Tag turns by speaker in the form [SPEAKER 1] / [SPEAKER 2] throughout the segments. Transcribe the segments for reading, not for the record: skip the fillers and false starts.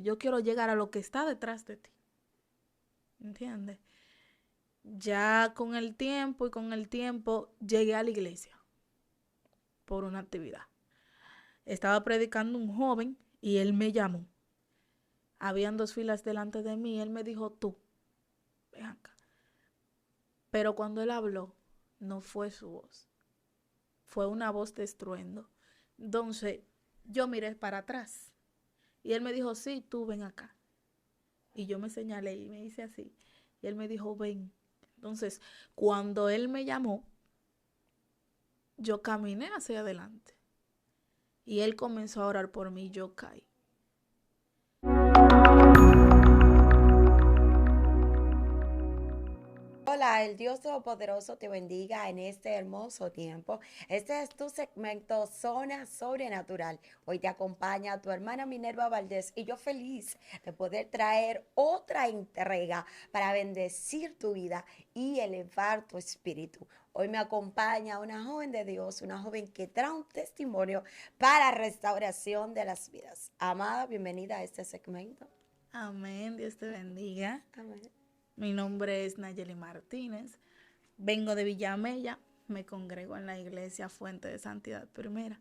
[SPEAKER 1] Yo quiero llegar a lo que está detrás de ti, ¿entiendes? Ya con el tiempo, llegué a la iglesia por una actividad. Estaba predicando un joven y él me llamó. Habían dos filas delante de mí y él me dijo, tú, ven acá. Pero cuando él habló, no fue su voz, fue una voz de estruendo. Entonces, yo miré para atrás y él me dijo, sí, tú ven acá. Y yo me señalé y me hice así. Y él me dijo, ven. Entonces, cuando él me llamó, yo caminé hacia adelante. Y él comenzó a orar por mí y yo caí.
[SPEAKER 2] Hola, el Dios Todopoderoso te bendiga en este hermoso tiempo. Este es tu segmento Zona Sobrenatural. Hoy te acompaña tu hermana Minerva Valdés y yo feliz de poder traer otra entrega para bendecir tu vida y elevar tu espíritu. Hoy me acompaña una joven de Dios, una joven que trae un testimonio para restauración de las vidas. Amada, bienvenida a este segmento.
[SPEAKER 1] Amén, Dios te bendiga.
[SPEAKER 2] Amén.
[SPEAKER 1] Mi nombre es Nayeli Martínez. Vengo de Villamella. Me congrego en la iglesia Fuente de Santidad Primera.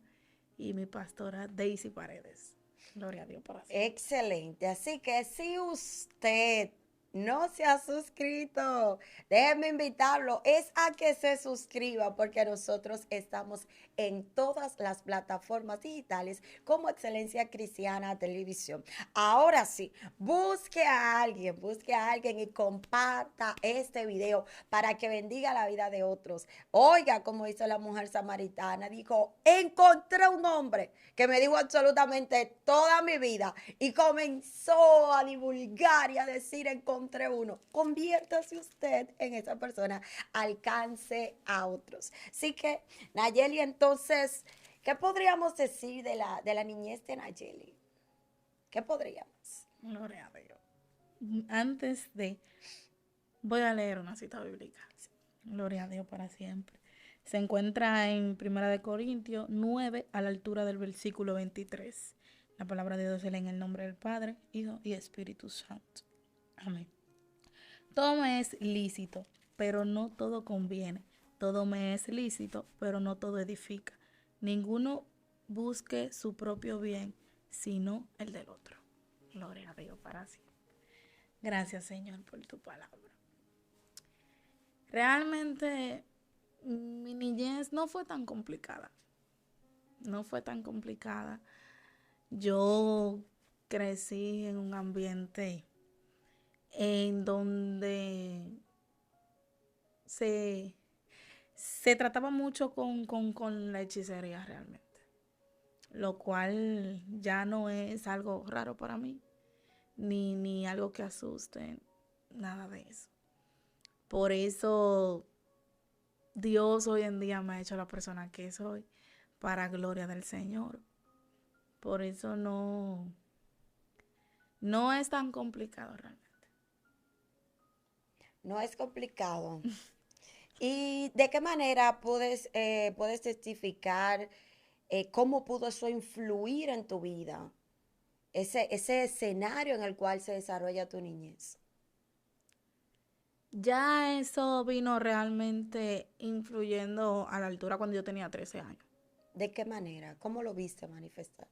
[SPEAKER 1] Y mi pastora Daisy Paredes. Gloria a Dios para siempre.
[SPEAKER 2] Excelente. Así que si usted no se ha suscrito, déjenme invitarlo, es a que se suscriba porque nosotros estamos en todas las plataformas digitales como Excelencia Cristiana Televisión. Ahora sí, busque a alguien y comparta este video para que bendiga la vida de otros. Oiga, como hizo la mujer samaritana, dijo, encontré un hombre que me dijo absolutamente toda mi vida y comenzó a divulgar y a decir encontré uno. Conviértase usted en esa persona, alcance a otros. Así que Nayeli, entonces, ¿qué podríamos decir de la niñez de Nayeli? ¿Qué podríamos?
[SPEAKER 1] Gloria a Dios. Antes de, voy a leer una cita bíblica. Gloria a Dios para siempre. Se encuentra en 1 Corintios 9, a la altura del versículo 23. La palabra de Dios se lee en el nombre del Padre, Hijo y Espíritu Santo. Amén. Todo me es lícito, pero no todo conviene. Todo me es lícito, pero no todo edifica. Ninguno busque su propio bien, sino el del otro. Gloria a Dios para siempre. Gracias, Señor, por tu palabra. Realmente mi niñez no fue tan complicada. No fue tan complicada. Yo crecí en un ambiente en donde se, se trataba mucho con la hechicería realmente. Lo cual ya no es algo raro para mí, ni algo que asuste, nada de eso. Por eso Dios hoy en día me ha hecho la persona que soy, para gloria del Señor. Por eso no es tan complicado realmente.
[SPEAKER 2] No es complicado. ¿Y de qué manera puedes testificar cómo pudo eso influir en tu vida? Ese escenario en el cual se desarrolla tu niñez.
[SPEAKER 1] Ya eso vino realmente influyendo a la altura cuando yo tenía 13 años,
[SPEAKER 2] ¿De qué manera? ¿Cómo lo viste manifestar?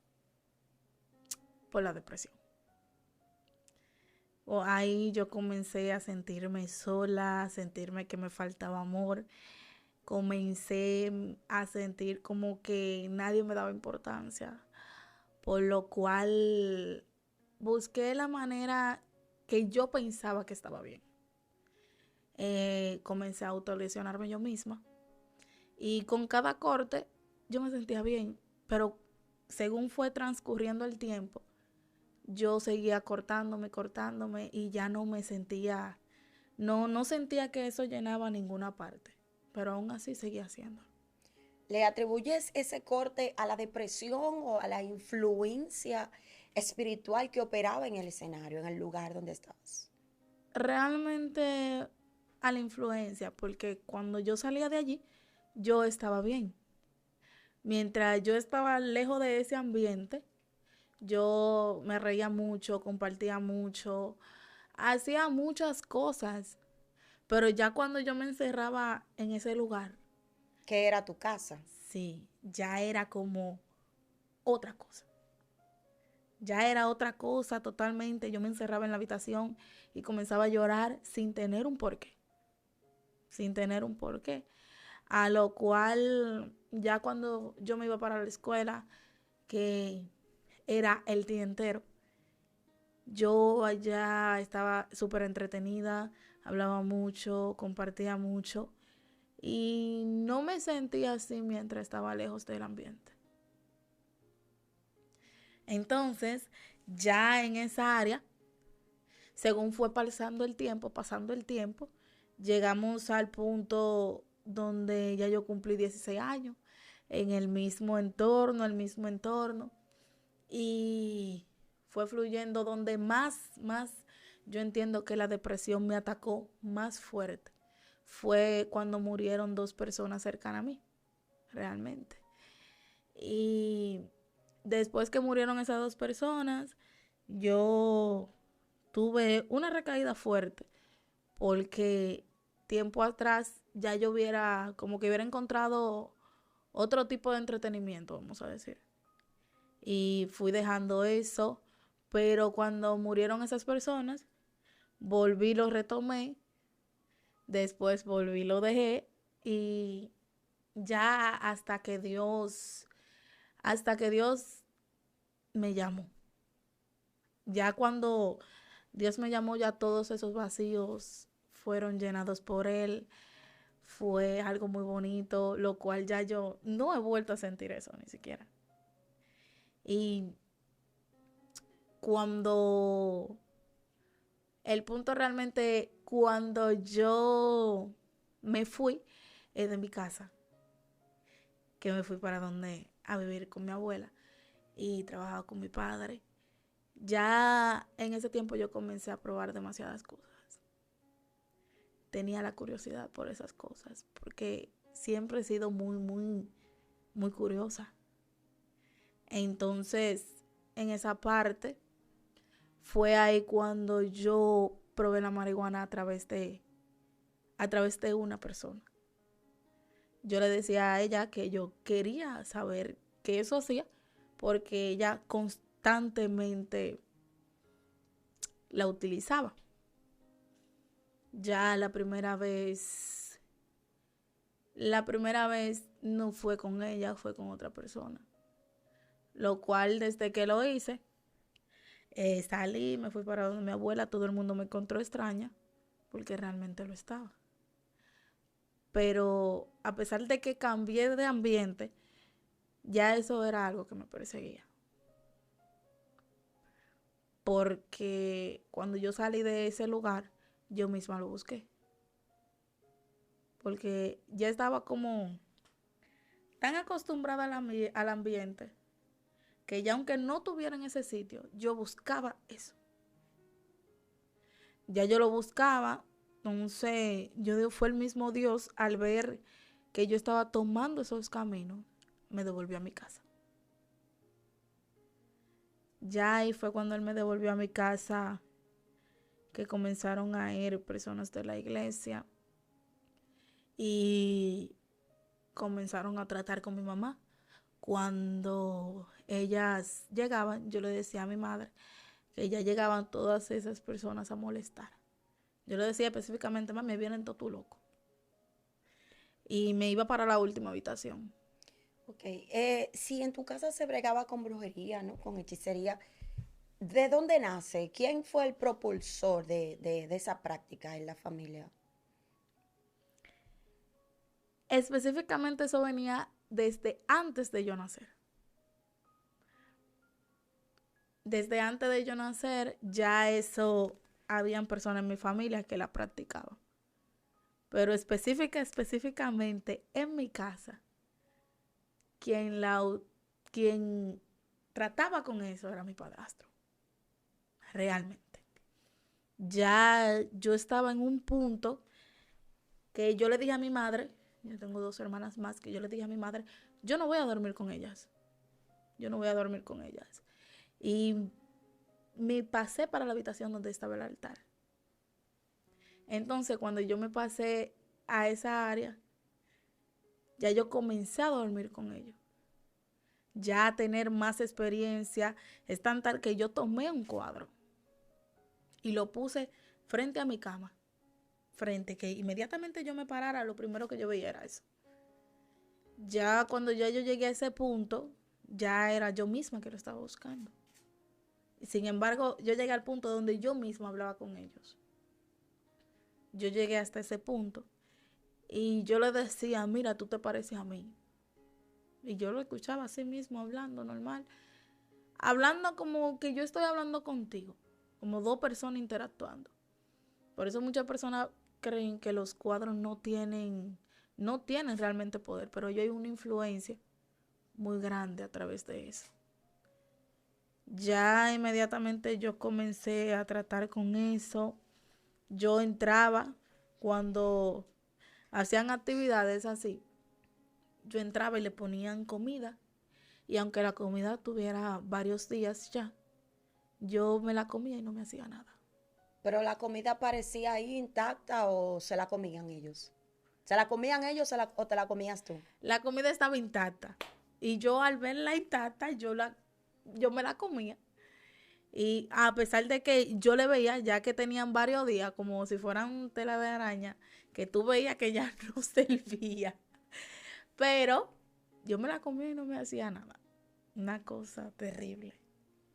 [SPEAKER 1] por la depresión. O ahí yo comencé a sentirme sola, a sentirme que me faltaba amor. Comencé a sentir como que nadie me daba importancia, por lo cual busqué la manera que yo pensaba que estaba bien. Comencé a autolesionarme yo misma y con cada corte yo me sentía bien, pero según fue transcurriendo el tiempo, yo seguía cortándome y ya no me sentía, no sentía que eso llenaba ninguna parte, pero aún así seguía haciéndolo.
[SPEAKER 2] ¿Le atribuyes ese corte a la depresión o a la influencia espiritual que operaba en el escenario, en el lugar donde estabas?
[SPEAKER 1] Realmente a la influencia, porque cuando yo salía de allí, yo estaba bien. Mientras yo estaba lejos de ese ambiente, Yo me reía mucho, compartía mucho, hacía muchas cosas, pero ya cuando yo me encerraba en ese lugar,
[SPEAKER 2] Que era tu casa.
[SPEAKER 1] sí, ya era como otra cosa. Ya era otra cosa totalmente. Yo me encerraba en la habitación y comenzaba a llorar sin tener un porqué. Sin tener un porqué. A lo cual, ya cuando yo me iba para la escuela, que era el día entero, yo allá estaba súper entretenida, hablaba mucho, compartía mucho y no me sentía así mientras estaba lejos del ambiente. Entonces, ya en esa área, según fue pasando el tiempo, llegamos al punto donde ya yo cumplí 16 años, en el mismo entorno, y fue fluyendo donde más yo entiendo que la depresión me atacó más fuerte. Fue cuando murieron dos personas cercanas a mí, realmente. Y después que murieron esas dos personas, yo tuve una recaída fuerte porque tiempo atrás ya yo hubiera, como que hubiera encontrado otro tipo de entretenimiento, vamos a decir. Y fui dejando eso, pero cuando murieron esas personas, volví, lo retomé, después volví, lo dejé y ya hasta que Dios me llamó. Ya cuando Dios me llamó, ya todos esos vacíos fueron llenados por Él. Fue algo muy bonito, lo cual ya yo no he vuelto a sentir eso ni siquiera. Y cuando el punto realmente, cuando yo me fui de mi casa, que me fui para donde a vivir con mi abuela y trabajaba con mi padre, ya en ese tiempo yo comencé a probar demasiadas cosas. Tenía la curiosidad por esas cosas, porque siempre he sido muy curiosa. Entonces, en esa parte, fue ahí cuando yo probé la marihuana a través de una persona. Yo le decía a ella que yo quería saber qué eso hacía, porque ella constantemente la utilizaba. Ya la primera vez no fue con ella, fue con otra persona. Lo cual desde que lo hice, salí, me fui para donde mi abuela, todo el mundo me encontró extraña, porque realmente lo estaba. Pero a pesar de que cambié de ambiente, ya eso era algo que me perseguía. Porque cuando yo salí de ese lugar, yo misma lo busqué. Porque ya estaba como tan acostumbrada al ambiente que ya aunque no tuviera en ese sitio, yo buscaba eso. Ya yo lo buscaba, entonces yo digo, fue el mismo Dios al ver que yo estaba tomando esos caminos, me devolvió a mi casa. Ya ahí fue cuando él me devolvió a mi casa que comenzaron a ir personas de la iglesia y comenzaron a tratar con mi mamá. Cuando ellas llegaban, yo le decía a mi madre que ya llegaban todas esas personas a molestar. Yo le decía específicamente, mami, vienen todo tu loco. Y me iba para la última habitación.
[SPEAKER 2] Ok, si en tu casa se bregaba con brujería, ¿no? Con hechicería, ¿de dónde nace? ¿Quién fue el propulsor de esa práctica en la familia?
[SPEAKER 1] Específicamente eso venía desde antes de yo nacer. Desde antes de yo nacer, ya eso, habían personas en mi familia que la practicaban. Pero específicamente en mi casa, quien, la, quien trataba con eso era mi padrastro. Realmente. Ya yo estaba en un punto que yo le dije a mi madre, yo tengo dos hermanas más, que yo le dije a mi madre, yo no voy a dormir con ellas. Yo no voy a dormir con ellas. y me pasé para la habitación donde estaba el altar. Entonces, cuando yo me pasé a esa área, ya yo comencé a dormir con ellos, ya a tener más experiencia. Es tan tal que yo tomé un cuadro y lo puse frente a mi cama, frente, que inmediatamente yo me parara, lo primero que yo veía era eso. Ya cuando ya yo llegué a ese punto, ya era yo misma que lo estaba buscando. Sin embargo, yo llegué al punto donde yo misma hablaba con ellos. Yo llegué hasta ese punto y yo le decía, mira, tú te pareces a mí. Y yo lo escuchaba así mismo hablando normal, hablando como que yo estoy hablando contigo, como dos personas interactuando. Por eso muchas personas creen que los cuadros no tienen realmente poder, pero yo hay una influencia muy grande a través de eso. Ya inmediatamente yo comencé a tratar con eso. Yo entraba cuando hacían actividades así. Yo entraba y le ponían comida. Y aunque la comida tuviera varios días ya, yo me la comía y no me hacía nada.
[SPEAKER 2] Pero la comida parecía ahí intacta o se la comían ellos. ¿Se la comían ellos o te la comías tú?
[SPEAKER 1] La comida estaba intacta. Y yo al verla intacta, yo me la comía. Y a pesar de que yo le veía, ya que tenían varios días, como si fueran tela de araña, que tú veías que ya no servía. Pero yo me la comía y no me hacía nada. Una cosa terrible,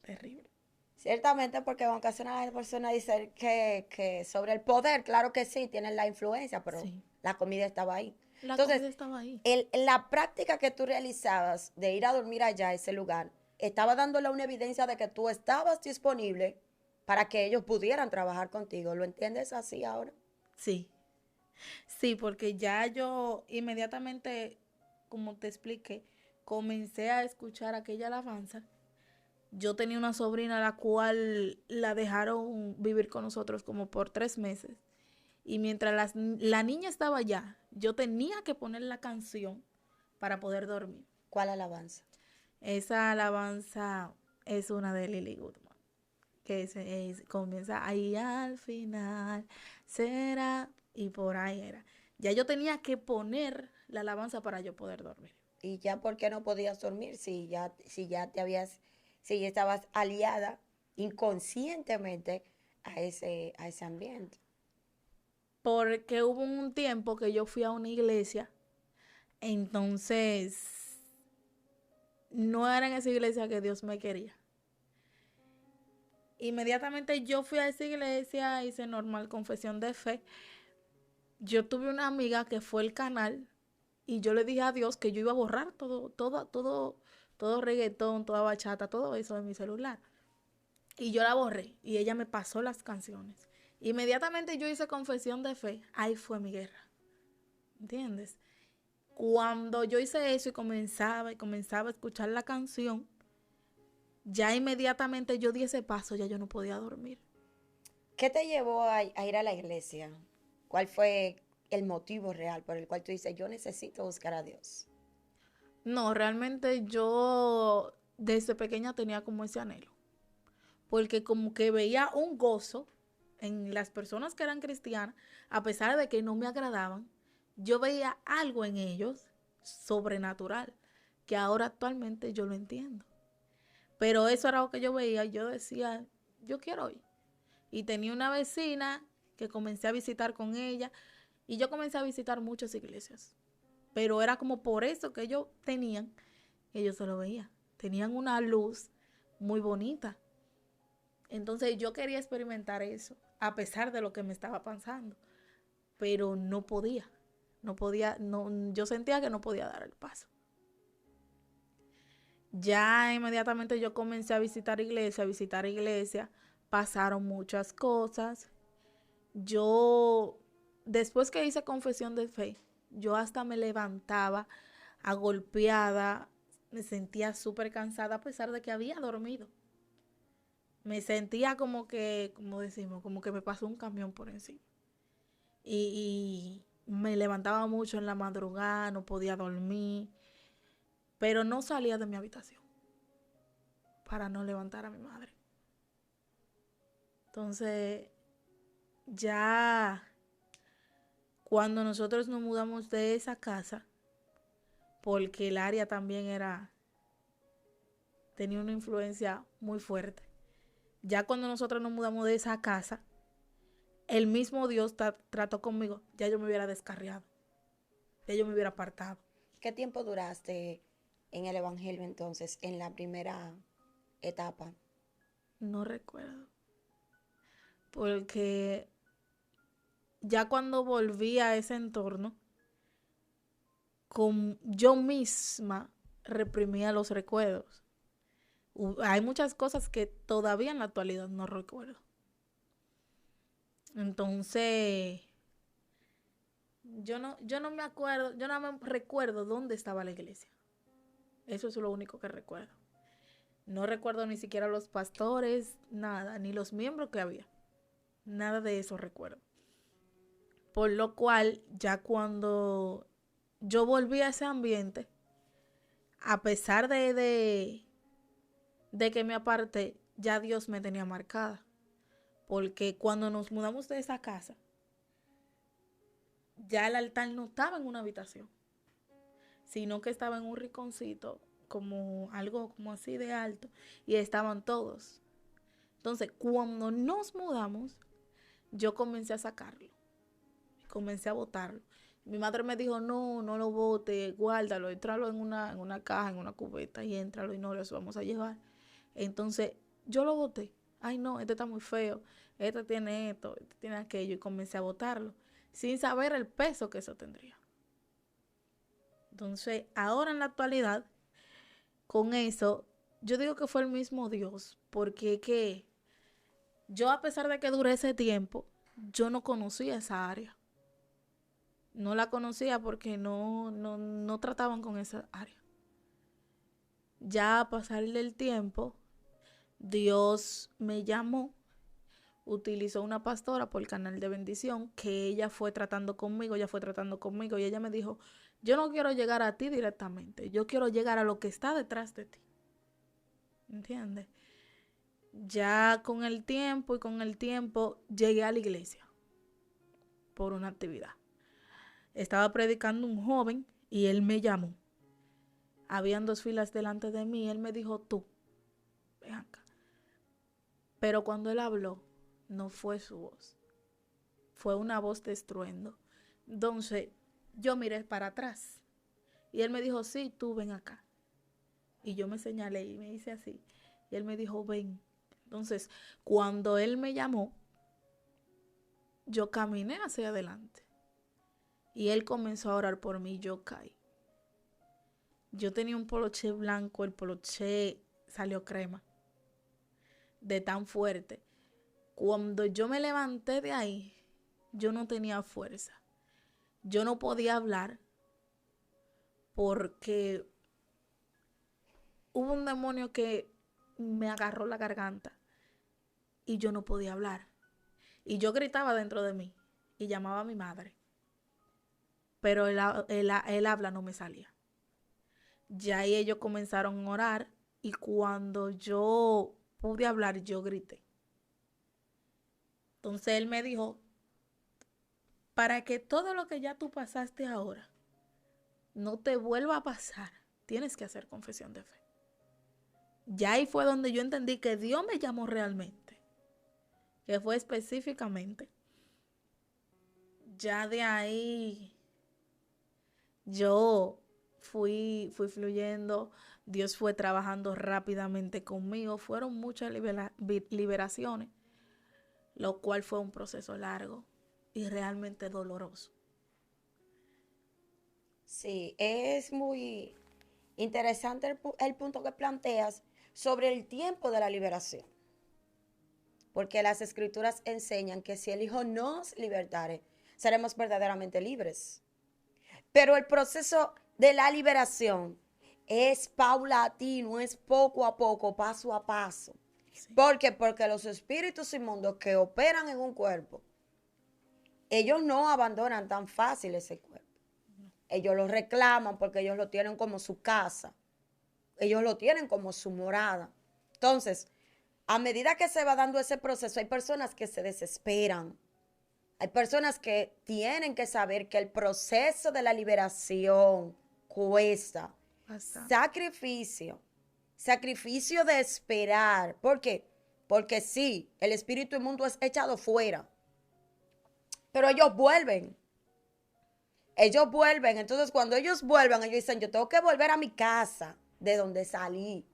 [SPEAKER 1] terrible.
[SPEAKER 2] Ciertamente, porque aunque una persona dice que sobre el poder, claro que sí, tienen la influencia, pero
[SPEAKER 1] Sí,
[SPEAKER 2] la comida estaba ahí.
[SPEAKER 1] la
[SPEAKER 2] Entonces,
[SPEAKER 1] comida estaba ahí.
[SPEAKER 2] la práctica que tú realizabas de ir a dormir allá a ese lugar, estaba dándole una evidencia de que tú estabas disponible para que ellos pudieran trabajar contigo. ¿Lo entiendes así ahora?
[SPEAKER 1] Sí, sí, porque ya yo inmediatamente, como te expliqué, comencé a escuchar aquella alabanza. Yo tenía una sobrina a la cual la dejaron vivir con nosotros como por 3 meses. Y mientras la niña estaba allá, yo tenía que poner la canción para poder dormir.
[SPEAKER 2] ¿Cuál alabanza?
[SPEAKER 1] Esa alabanza es una de Lily Goodman, que comienza ahí al final, será, y por ahí era. Ya yo tenía que poner la alabanza para yo poder dormir.
[SPEAKER 2] ¿Y ya por qué no podías dormir si ya estabas aliada inconscientemente a ese ambiente?
[SPEAKER 1] Porque hubo un tiempo que yo fui a una iglesia, entonces no era en esa iglesia que Dios me quería. Inmediatamente yo fui a esa iglesia, hice normal confesión de fe. Yo tuve una amiga que fue el canal y yo le dije a Dios que yo iba a borrar todo reggaetón, toda bachata, todo eso de mi celular. Y yo la borré y ella me pasó las canciones. Inmediatamente yo hice confesión de fe, ahí fue mi guerra. ¿Entiendes? Cuando yo hice eso y comenzaba a escuchar la canción, ya inmediatamente yo di ese paso, ya yo no podía dormir.
[SPEAKER 2] ¿Qué te llevó a ir a la iglesia? ¿Cuál fue el motivo real por el cual tú dices, yo necesito buscar a Dios?
[SPEAKER 1] No, realmente yo desde pequeña tenía como ese anhelo, porque como que veía un gozo en las personas que eran cristianas, a pesar de que no me agradaban, yo veía algo en ellos sobrenatural, que ahora actualmente yo lo entiendo. Pero eso era lo que yo veía, yo decía, yo quiero ir. Y tenía una vecina que comencé a visitar con ella, y yo comencé a visitar muchas iglesias. Pero era como por eso que ellos tenían, que yo se lo veía. Tenían una luz muy bonita. Entonces yo quería experimentar eso, a pesar de lo que me estaba pasando. Pero no podía. No podía, no, yo sentía que no podía dar el paso. Ya inmediatamente yo comencé a visitar iglesia, pasaron muchas cosas. Yo, después que hice confesión de fe, yo hasta me levantaba agolpeada, me sentía súper cansada a pesar de que había dormido. Me sentía como que, como decimos, como que me pasó un camión por encima. Y me levantaba mucho en la madrugada, no podía dormir, pero no salía de mi habitación. para no levantar a mi madre. Entonces, ya cuando nosotros nos mudamos de esa casa, porque el área también tenía una influencia muy fuerte. Ya cuando nosotros nos mudamos de esa casa, el mismo Dios trató conmigo, ya yo me hubiera descarriado, ya yo me hubiera apartado.
[SPEAKER 2] ¿Qué tiempo duraste en el Evangelio entonces, en la primera etapa?
[SPEAKER 1] No recuerdo, porque ya cuando volví a ese entorno, yo misma reprimía los recuerdos. Hay muchas cosas que todavía en la actualidad no recuerdo. Entonces, yo no me acuerdo, yo no me recuerdo dónde estaba la iglesia. Eso es lo único que recuerdo. No recuerdo ni siquiera los pastores, nada, ni los miembros que había. Nada de eso recuerdo. Por lo cual, ya cuando yo volví a ese ambiente, a pesar de que me aparté, ya Dios me tenía marcada. Porque cuando nos mudamos de esa casa, ya el altar no estaba en una habitación, sino que estaba en un rinconcito, como algo como así de alto, y estaban todos. Entonces, cuando nos mudamos, yo comencé a sacarlo, comencé a botarlo. Mi madre me dijo, no, no lo bote, guárdalo, entralo en una caja, en una cubeta, y éntralo y no lo vamos a llevar. Entonces, yo lo boté. Ay, no, este está muy feo, este tiene esto, este tiene aquello, y comencé a botarlo, sin saber el peso que eso tendría. Entonces, ahora en la actualidad, con eso, yo digo que fue el mismo Dios, porque que yo, a pesar de que duré ese tiempo, yo no conocía esa área. No la conocía porque no trataban con esa área. Ya a pasar del tiempo, Dios me llamó, utilizó una pastora por el canal de bendición, que ella fue tratando conmigo, y ella me dijo, yo no quiero llegar a ti directamente, yo quiero llegar a lo que está detrás de ti. ¿Entiendes? Ya con el tiempo llegué a la iglesia por una actividad. Estaba predicando un joven y él me llamó. Habían 2 filas delante de mí y él me dijo, tú, ven acá. Pero cuando él habló, no fue su voz, fue una voz de estruendo. Entonces yo miré para atrás y él me dijo, sí, tú ven acá. Y yo me señalé y me hice así. Y él me dijo, ven. Entonces, cuando él me llamó, yo caminé hacia adelante. Y él comenzó a orar por mí y yo caí. Yo tenía un poloché blanco, el poloché salió crema, de tan fuerte. Cuando yo me levanté de ahí, yo no tenía fuerza. Yo no podía hablar porque hubo un demonio que me agarró la garganta y yo no podía hablar. Y yo gritaba dentro de mí y llamaba a mi madre, pero el habla no me salía. Ya ahí ellos comenzaron a orar y cuando yo pude hablar, yo grité. Entonces él me dijo, para que todo lo que ya tú pasaste ahora no te vuelva a pasar, tienes que hacer confesión de fe. Ya ahí fue donde yo entendí que Dios me llamó realmente, que fue específicamente. Ya de ahí yo fui fluyendo, Dios fue trabajando rápidamente conmigo, fueron muchas liberaciones, lo cual fue un proceso largo y realmente doloroso.
[SPEAKER 2] Sí, es muy interesante el punto que planteas sobre el tiempo de la liberación, porque las escrituras enseñan que si el Hijo nos libertare, seremos verdaderamente libres. Pero el proceso de la liberación es paulatino, es poco a poco, paso a paso.
[SPEAKER 1] Sí.
[SPEAKER 2] ¿Por qué? Porque los espíritus inmundos que operan en un cuerpo, ellos no abandonan tan fácil ese cuerpo. Ellos lo reclaman porque ellos lo tienen como su casa. Ellos lo tienen como su morada. Entonces, a medida que se va dando ese proceso, hay personas que se desesperan. Hay personas que tienen que saber que el proceso de la liberación cuesta
[SPEAKER 1] Bastante.
[SPEAKER 2] sacrificio, sacrificio de esperar. ¿Por qué? Porque sí, el espíritu inmundo es echado fuera, pero ellos vuelven. Ellos vuelven, entonces cuando ellos vuelvan, ellos dicen, yo tengo que volver a mi casa, de donde salí,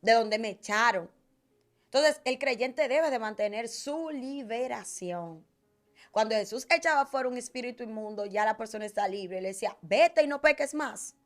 [SPEAKER 2] de donde me echaron. Entonces, el creyente debe de mantener su liberación. Cuando Jesús echaba fuera un espíritu inmundo, ya la persona está libre. Le decía, vete y no peques más.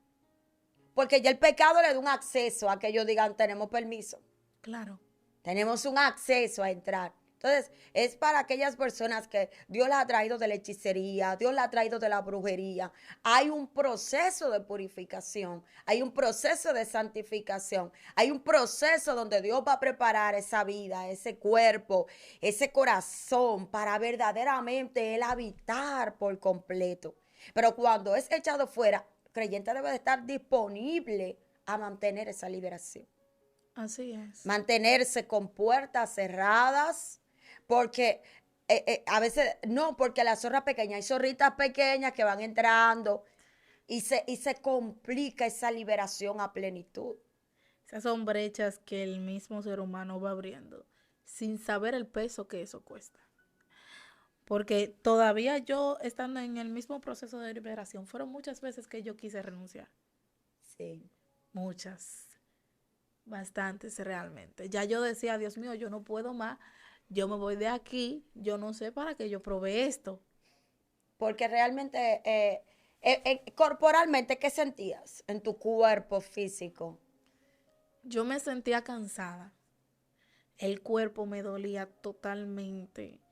[SPEAKER 2] Porque ya el pecado le da un acceso a que ellos digan, tenemos permiso.
[SPEAKER 1] Claro.
[SPEAKER 2] Tenemos un acceso a entrar. Entonces, es para aquellas personas que Dios la ha traído de la hechicería, Dios la ha traído de la brujería. Hay un proceso de purificación, hay un proceso de santificación, hay un proceso donde Dios va a preparar esa vida, ese cuerpo, ese corazón para verdaderamente Él habitar por completo. Pero cuando es echado fuera, el creyente debe de estar disponible a mantener esa liberación,
[SPEAKER 1] Así es.
[SPEAKER 2] mantenerse con puertas cerradas, porque a veces, no, porque la zorra pequeña, hay zorritas pequeñas que van entrando y se complica esa liberación a plenitud.
[SPEAKER 1] Esas son brechas que el mismo ser humano va abriendo sin saber el peso que eso cuesta. Porque todavía yo, estando en el mismo proceso de liberación, fueron muchas veces que yo quise renunciar.
[SPEAKER 2] Sí.
[SPEAKER 1] Muchas. Bastantes realmente. Ya yo decía, Dios mío, yo no puedo más. Yo me voy de aquí. Yo no sé para qué yo probé esto.
[SPEAKER 2] Porque realmente, corporalmente, ¿qué sentías en tu cuerpo físico?
[SPEAKER 1] Yo me sentía cansada. El cuerpo me dolía totalmente.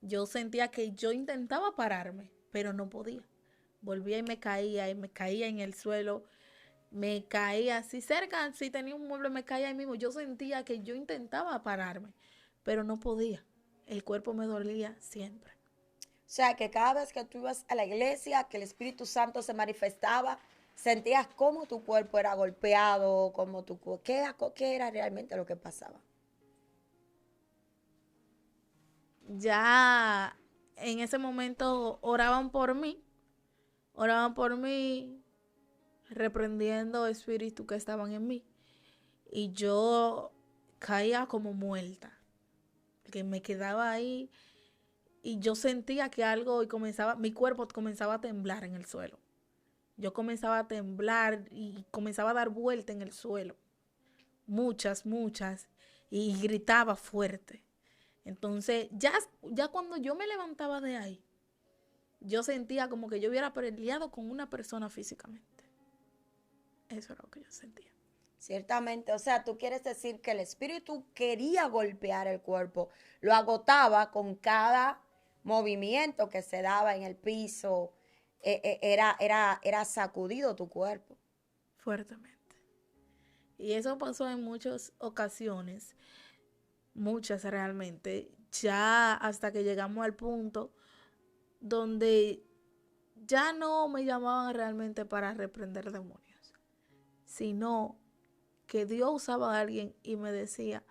[SPEAKER 1] Yo sentía que yo intentaba pararme, pero no podía. Volvía y me caía en el suelo, me caía así cerca, si tenía un mueble me caía ahí mismo. Yo sentía que yo intentaba pararme, pero no podía. El cuerpo me dolía siempre.
[SPEAKER 2] O sea, que cada vez que tú ibas a la iglesia, que el Espíritu Santo se manifestaba, sentías cómo tu cuerpo era golpeado, como ¿qué era realmente lo que pasaba?
[SPEAKER 1] Ya en ese momento oraban por mí, reprendiendo espíritus que estaban en mí. Y yo caía como muerta, que me quedaba ahí y yo sentía que algo y comenzaba, mi cuerpo comenzaba a temblar en el suelo. Yo comenzaba a temblar y comenzaba a dar vuelta en el suelo. Muchas, muchas. Y gritaba fuerte. Entonces, ya cuando yo me levantaba de ahí, yo sentía como que yo hubiera peleado con una persona físicamente. Eso era lo que yo sentía.
[SPEAKER 2] Ciertamente, o sea, tú quieres decir que el espíritu quería golpear el cuerpo, lo agotaba con cada movimiento que se daba en el piso, era sacudido tu cuerpo.
[SPEAKER 1] Fuertemente. Y eso pasó en muchas ocasiones, muchas realmente, ya hasta que llegamos al punto donde ya no me llamaban realmente para reprender demonios, sino que Dios usaba a alguien y me decía,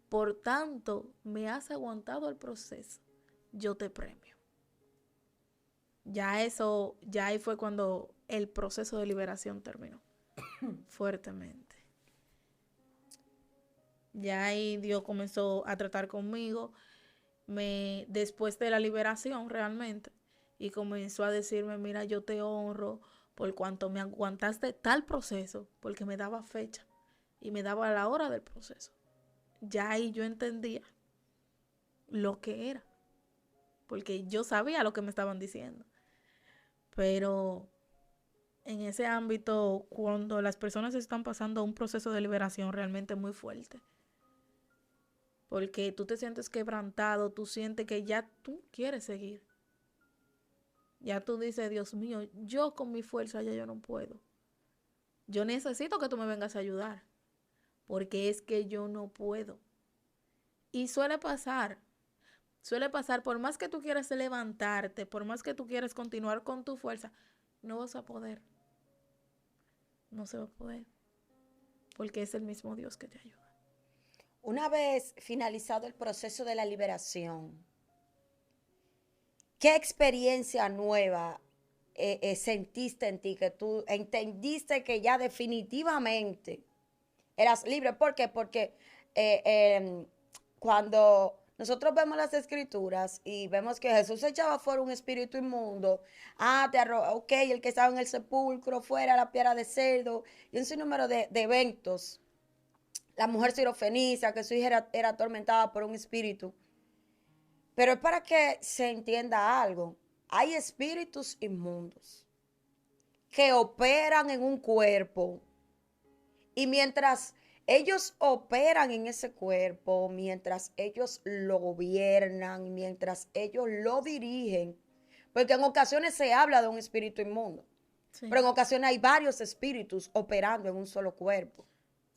[SPEAKER 1] por tanto, me has aguantado el proceso, yo te premio. Ya eso, ya ahí fue cuando el proceso de liberación terminó, fuertemente. Ya ahí Dios comenzó a tratar conmigo, después de la liberación realmente, y comenzó a decirme, mira, yo te honro por cuanto me aguantaste tal proceso, porque me daba fecha y me daba la hora del proceso. Ya ahí yo entendía lo que era, porque yo sabía lo que me estaban diciendo. Pero en ese ámbito, cuando las personas están pasando un proceso de liberación realmente muy fuerte, porque tú te sientes quebrantado, tú sientes que ya tú quieres seguir. Ya tú dices, Dios mío, yo con mi fuerza ya yo no puedo. Yo necesito que tú me vengas a ayudar, porque es que yo no puedo. Y suele pasar, por más que tú quieras levantarte, por más que tú quieras continuar con tu fuerza, no vas a poder. No se va a poder, porque es el mismo Dios que te ayuda.
[SPEAKER 2] una vez finalizado el proceso de la liberación, ¿qué experiencia nueva sentiste en ti? Que tú entendiste que ya definitivamente eras libre. ¿Por qué? Porque cuando nosotros vemos las escrituras y vemos que Jesús echaba fuera un espíritu inmundo, ok, el que estaba en el sepulcro, fuera la piedra de cerdo, y un sinnúmero de eventos. La mujer sirofenicia, que su hija era atormentada por un espíritu. Pero es para que se entienda algo. Hay espíritus inmundos que operan en un cuerpo y mientras ellos operan en ese cuerpo, mientras ellos lo gobiernan, mientras ellos lo dirigen, porque en ocasiones se habla de un espíritu inmundo, pero en
[SPEAKER 1] Sí.
[SPEAKER 2] ocasiones hay varios espíritus operando en un solo cuerpo.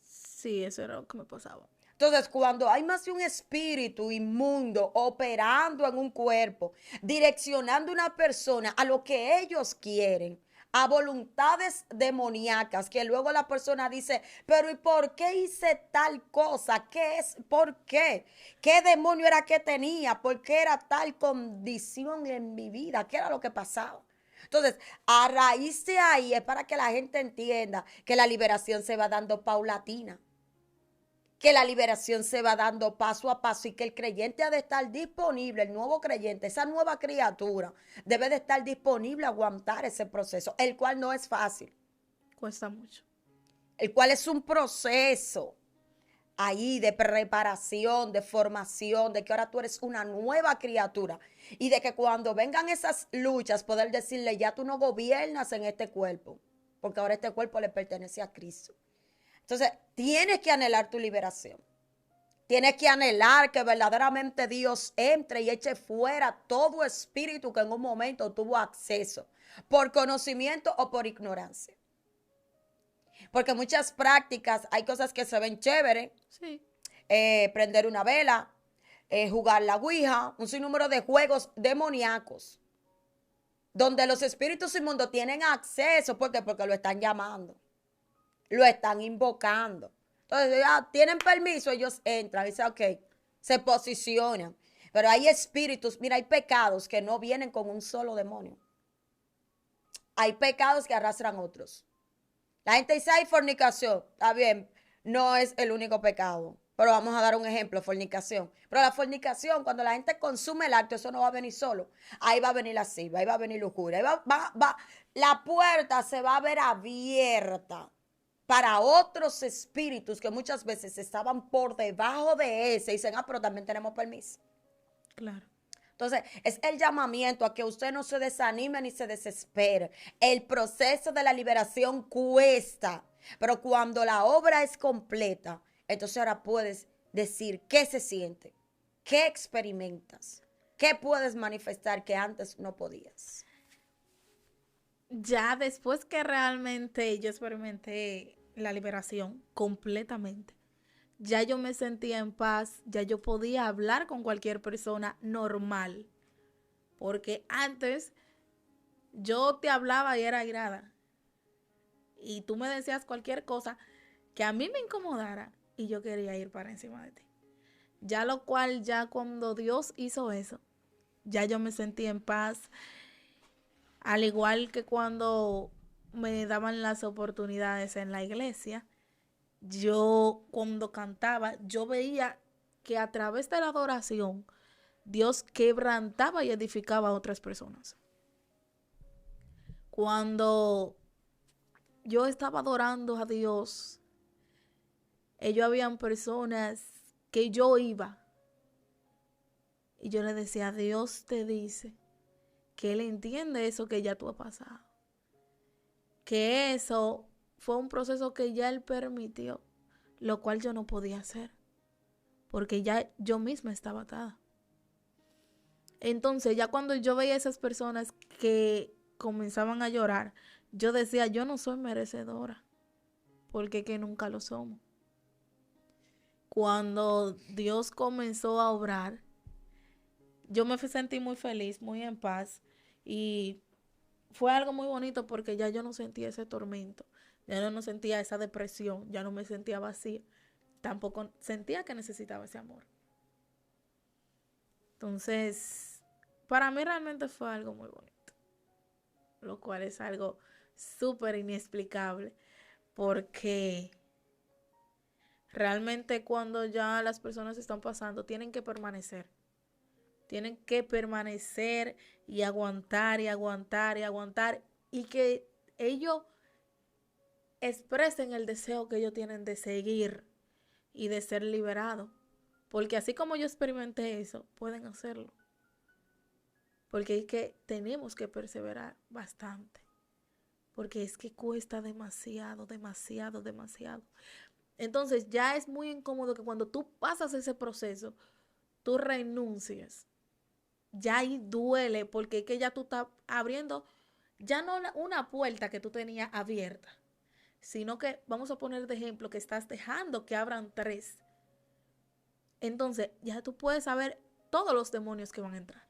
[SPEAKER 1] Sí, eso era lo que me pasaba.
[SPEAKER 2] Entonces, cuando hay más de un espíritu inmundo operando en un cuerpo, direccionando a una persona a lo que ellos quieren, a voluntades demoníacas, que luego la persona dice, pero ¿y por qué hice tal cosa? ¿Qué es? ¿Por qué? ¿Qué demonio era que tenía? ¿Por qué era tal condición en mi vida? ¿Qué era lo que pasaba? Entonces, a raíz de ahí es para que la gente entienda que la liberación se va dando paulatina, que la liberación se va dando paso a paso y que el creyente ha de estar disponible, el nuevo creyente, esa nueva criatura, debe de estar disponible a aguantar ese proceso, el cual no es fácil,
[SPEAKER 1] Cuesta mucho.
[SPEAKER 2] el cual es un proceso ahí de preparación, de formación, de que ahora tú eres una nueva criatura y de que cuando vengan esas luchas poder decirle, ya tú no gobiernas en este cuerpo, porque ahora este cuerpo le pertenece a Cristo. Entonces, tienes que anhelar tu liberación. Tienes que anhelar que verdaderamente Dios entre y eche fuera todo espíritu que en un momento tuvo acceso, por conocimiento o por ignorancia. Porque muchas prácticas, hay cosas que se ven chéveres,
[SPEAKER 1] Sí.
[SPEAKER 2] prender una vela, jugar la ouija, un sinnúmero de juegos demoníacos, donde los espíritus inmundos tienen acceso. ¿Por qué? Porque lo están llamando, lo están invocando. Entonces ya tienen permiso, ellos entran y dicen, ok, se posicionan. Pero hay espíritus, mira, hay pecados que no vienen con un solo demonio. Hay pecados que arrastran otros. La gente dice, hay fornicación. Está bien, no es el único pecado. Pero vamos a dar un ejemplo, fornicación. Pero la fornicación, cuando la gente consume el acto, eso no va a venir solo. Ahí va a venir la silva, ahí va a venir lujuria. La puerta se va a ver abierta para otros espíritus que muchas veces estaban por debajo de ese y dicen, pero también tenemos permiso.
[SPEAKER 1] Claro.
[SPEAKER 2] Entonces, es el llamamiento a que usted no se desanime ni se desespere. El proceso de la liberación cuesta, pero cuando la obra es completa, entonces ahora puedes decir qué se siente, qué experimentas, qué puedes manifestar que antes no podías.
[SPEAKER 1] Ya después que realmente yo experimenté la liberación completamente, ya yo me sentía en paz, ya yo podía hablar con cualquier persona normal. Porque antes yo te hablaba y era airada. Y tú me decías cualquier cosa que a mí me incomodara y yo quería ir para encima de ti. Ya lo cual, ya cuando Dios hizo eso, ya yo me sentí en paz. Al igual que cuando me daban las oportunidades en la iglesia, yo cuando cantaba, yo veía que a través de la adoración, Dios quebrantaba y edificaba a otras personas. Cuando yo estaba adorando a Dios, ellos habían personas que yo iba y yo le decía, Dios te dice que Él entiende eso que ya tú has pasado. Que eso fue un proceso que ya Él permitió, lo cual yo no podía hacer, porque ya yo misma estaba atada. Entonces, ya cuando yo veía a esas personas que comenzaban a llorar, yo decía, yo no soy merecedora, porque que nunca lo somos. Cuando Dios comenzó a obrar, yo me sentí muy feliz, muy en paz, y fue algo muy bonito porque ya yo no sentía ese tormento, ya no sentía esa depresión, ya no me sentía vacía, tampoco sentía que necesitaba ese amor. Entonces, para mí realmente fue algo muy bonito, lo cual es algo súper inexplicable, porque realmente cuando ya las personas están pasando, tienen que permanecer y aguantar y aguantar y aguantar, y que ellos expresen el deseo que ellos tienen de seguir y de ser liberados. Porque así como yo experimenté eso, pueden hacerlo. Porque es que tenemos que perseverar bastante. Porque es que cuesta demasiado, demasiado, demasiado. Entonces ya es muy incómodo que cuando tú pasas ese proceso, tú renuncies. Ya ahí duele, porque es que ya tú estás abriendo, ya no una puerta que tú tenías abierta, sino que, vamos a poner de ejemplo, que estás dejando que abran 3. Entonces ya tú puedes saber todos los demonios que van a entrar.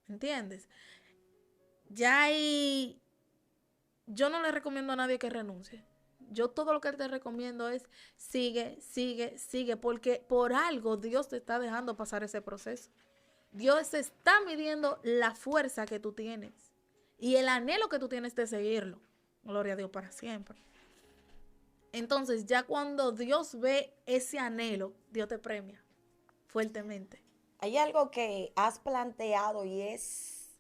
[SPEAKER 1] ¿Entiendes? Ya ahí yo no le recomiendo a nadie que renuncie. Yo todo lo que te recomiendo es sigue, sigue, sigue, porque por algo Dios te está dejando pasar ese proceso. Dios está midiendo la fuerza que tú tienes y el anhelo que tú tienes de seguirlo. Gloria a Dios para siempre. Entonces, ya cuando Dios ve ese anhelo, Dios te premia fuertemente.
[SPEAKER 2] Hay algo que has planteado y es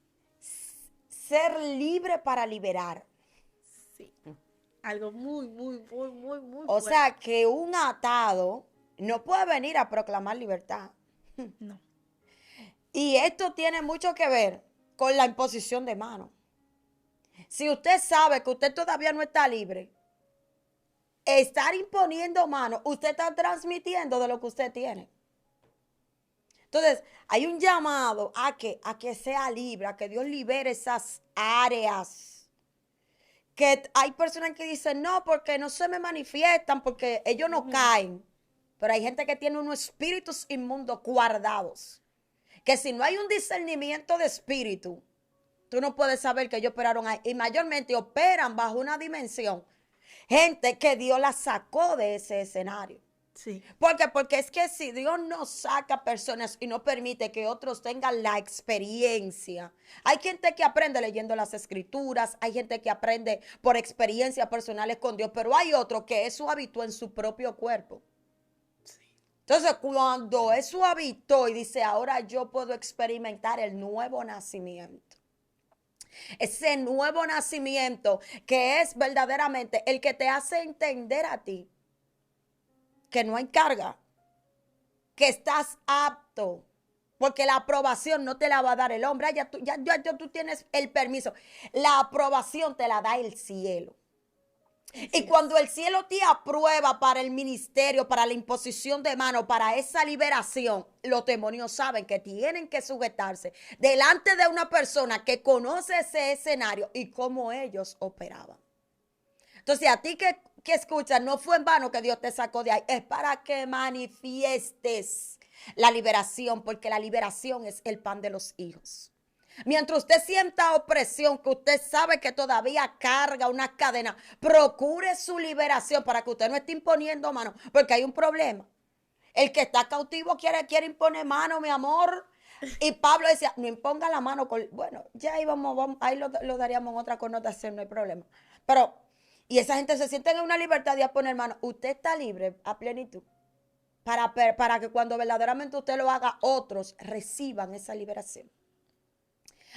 [SPEAKER 2] ser libre para liberar.
[SPEAKER 1] Sí. Algo muy, muy, muy, muy, muy
[SPEAKER 2] O
[SPEAKER 1] fuerte.
[SPEAKER 2] sea, que un atado no puede venir a proclamar libertad.
[SPEAKER 1] No.
[SPEAKER 2] Y esto tiene mucho que ver con la imposición de mano. Si usted sabe que usted todavía no está libre, estar imponiendo mano, usted está transmitiendo de lo que usted tiene. Entonces, hay un llamado a que sea libre, a que Dios libere esas áreas. Que hay personas que dicen, no, porque no se me manifiestan, porque ellos no caen. Pero hay gente que tiene unos espíritus inmundos guardados. Que si no hay un discernimiento de espíritu, tú no puedes saber que ellos operaron ahí. Y mayormente operan bajo una dimensión. Gente que Dios la sacó de ese escenario.
[SPEAKER 1] Sí.
[SPEAKER 2] ¿Por qué? Porque es que si Dios no saca personas y no permite que otros tengan la experiencia, hay gente que aprende leyendo las escrituras, hay gente que aprende por experiencias personales con Dios, pero hay otro que eso habitó en su propio cuerpo. Entonces, cuando eso habitó y dice, ahora yo puedo experimentar el nuevo nacimiento. Ese nuevo nacimiento que es verdaderamente el que te hace entender a ti que no hay carga, que estás apto, porque la aprobación no te la va a dar el hombre. Ya tú tienes el permiso. La aprobación te la da el cielo. Y cuando el cielo te aprueba para el ministerio, para la imposición de mano, para esa liberación, los demonios saben que tienen que sujetarse delante de una persona que conoce ese escenario y cómo ellos operaban. Entonces, a ti que escuchas, no fue en vano que Dios te sacó de ahí, es para que manifiestes la liberación, porque la liberación es el pan de los hijos. Mientras usted sienta opresión, que usted sabe que todavía carga una cadena, procure su liberación para que usted no esté imponiendo mano, porque hay un problema. El que está cautivo quiere imponer mano, mi amor. Y Pablo decía, no imponga la mano. Bueno, ya íbamos, ahí lo daríamos en otra connotación, no hay problema. Pero, y esa gente se siente en una libertad de poner mano. Usted está libre a plenitud para que cuando verdaderamente usted lo haga, otros reciban esa liberación.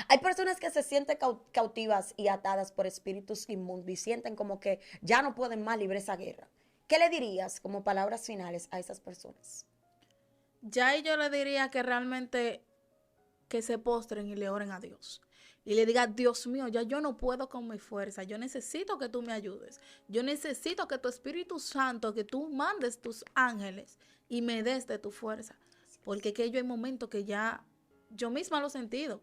[SPEAKER 2] Hay personas que se sienten cautivas y atadas por espíritus inmundos y sienten como que ya no pueden más librar esa guerra. ¿Qué le dirías como palabras finales a esas personas?
[SPEAKER 1] Ya yo le diría que realmente que se postren y le oren a Dios. Y le diga, Dios mío, ya yo no puedo con mi fuerza. Yo necesito que tú me ayudes. Yo necesito que tu Espíritu Santo, que tú mandes tus ángeles y me des de tu fuerza. Porque que yo hay momentos que ya, yo misma lo he sentido.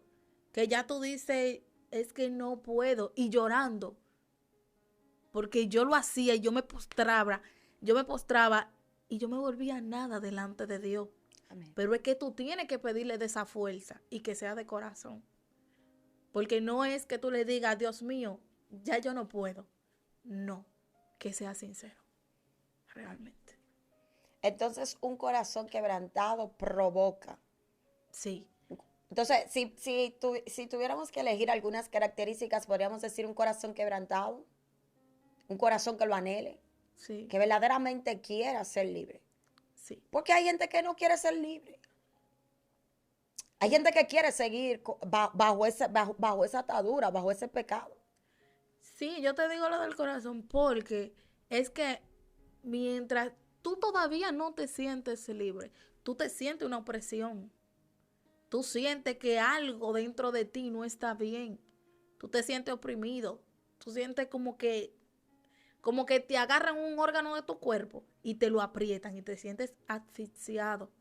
[SPEAKER 1] Que ya tú dices, es que no puedo. Y llorando. Porque yo lo hacía y yo me postraba y yo me volvía nada delante de Dios.
[SPEAKER 2] Amén.
[SPEAKER 1] Pero es que tú tienes que pedirle de esa fuerza y que sea de corazón. Porque no es que tú le digas, Dios mío, ya yo no puedo. No, que sea sincero, realmente.
[SPEAKER 2] Entonces, un corazón quebrantado provoca.
[SPEAKER 1] Sí,
[SPEAKER 2] Entonces, si tuviéramos que elegir algunas características, podríamos decir un corazón quebrantado, un corazón que lo anhele,
[SPEAKER 1] sí,
[SPEAKER 2] que verdaderamente quiera ser libre.
[SPEAKER 1] sí.
[SPEAKER 2] Porque hay gente que no quiere ser libre. Hay gente que quiere seguir bajo esa atadura, bajo ese pecado.
[SPEAKER 1] Sí, yo te digo lo del corazón porque es que mientras tú todavía no te sientes libre, tú te sientes una opresión. Tú sientes que algo dentro de ti no está bien. Tú te sientes oprimido. Tú sientes como que te agarran un órgano de tu cuerpo y te lo aprietan y te sientes asfixiado.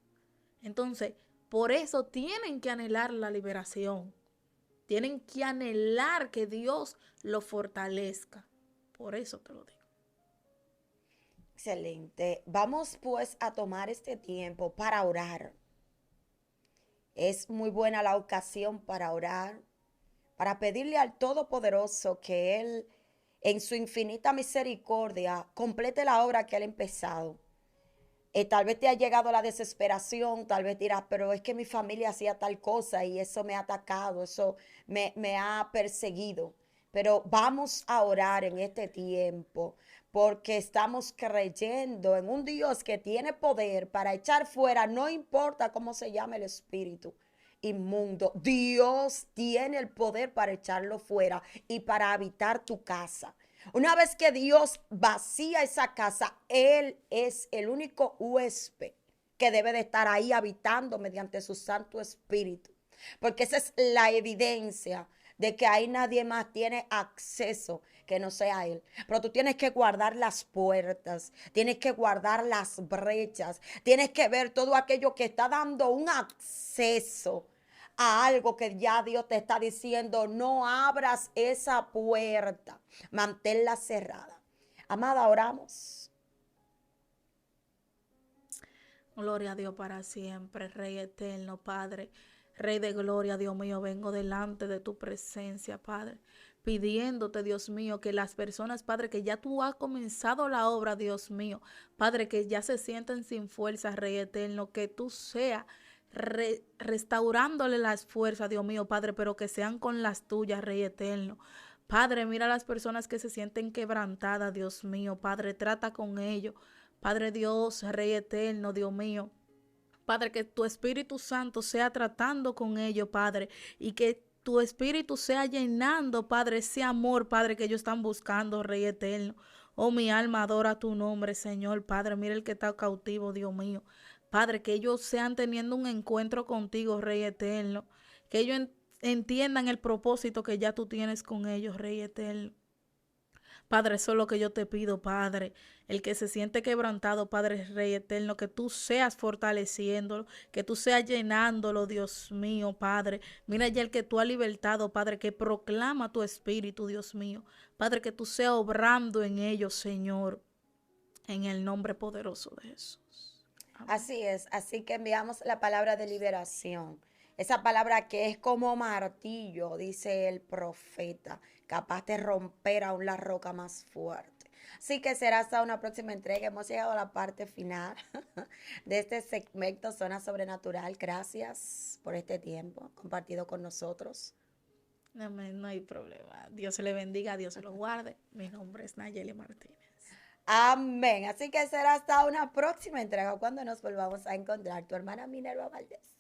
[SPEAKER 1] Entonces, por eso tienen que anhelar la liberación. Tienen que anhelar que Dios lo fortalezca. Por eso te lo digo.
[SPEAKER 2] Excelente. Vamos pues a tomar este tiempo para orar. Es muy buena la ocasión para orar, para pedirle al Todopoderoso que Él, en su infinita misericordia, complete la obra que Él ha empezado. Tal vez te ha llegado la desesperación, tal vez dirás, pero es que mi familia hacía tal cosa y eso me ha atacado, eso me ha perseguido. Pero vamos a orar en este tiempo porque estamos creyendo en un Dios que tiene poder para echar fuera, no importa cómo se llame el espíritu inmundo. Dios tiene el poder para echarlo fuera y para habitar tu casa. Una vez que Dios vacía esa casa, Él es el único huésped que debe de estar ahí habitando mediante su Santo Espíritu. Porque esa es la evidencia de que ahí nadie más tiene acceso que no sea Él. Pero tú tienes que guardar las puertas, tienes que guardar las brechas, tienes que ver todo aquello que está dando un acceso a algo que ya Dios te está diciendo. No abras esa puerta, manténla cerrada. Amada, oramos.
[SPEAKER 1] Gloria a Dios para siempre, Rey eterno, Padre. Rey de gloria, Dios mío, vengo delante de tu presencia, Padre, pidiéndote, Dios mío, que las personas, Padre, que ya tú has comenzado la obra, Dios mío, Padre, que ya se sienten sin fuerzas, Rey eterno, que tú seas restaurándole las fuerzas, Dios mío, Padre, pero que sean con las tuyas, Rey eterno. Padre, mira a las personas que se sienten quebrantadas, Dios mío, Padre, trata con ellos. Padre Dios, Rey eterno, Dios mío. Padre, que tu Espíritu Santo sea tratando con ellos, Padre, y que tu Espíritu sea llenando, Padre, ese amor, Padre, que ellos están buscando, Rey eterno. Oh, mi alma adora tu nombre, Señor, Padre. Mira el que está cautivo, Dios mío. Padre, que ellos sean teniendo un encuentro contigo, Rey eterno. Que ellos entiendan el propósito que ya tú tienes con ellos, Rey eterno. Padre, eso es lo que yo te pido, Padre. El que se siente quebrantado, Padre Rey eterno, que tú seas fortaleciéndolo, que tú seas llenándolo, Dios mío, Padre. Mira ya el que tú has libertado, Padre, que proclama tu espíritu, Dios mío. Padre, que tú seas obrando en ellos, Señor, en el nombre poderoso de Jesús. Amén.
[SPEAKER 2] Así es, así que enviamos la palabra de liberación. Esa palabra que es como martillo, dice el profeta, capaz de romper aún la roca más fuerte. Así que será hasta una próxima entrega. Hemos llegado a la parte final de este segmento Zona Sobrenatural. Gracias por este tiempo compartido con nosotros.
[SPEAKER 1] Amén, no hay problema. Dios se le bendiga, Dios se lo guarde. Mi nombre es Nayeli Martínez.
[SPEAKER 2] Amén. Así que será hasta una próxima entrega cuando nos volvamos a encontrar. Tu hermana Minerva Valdés.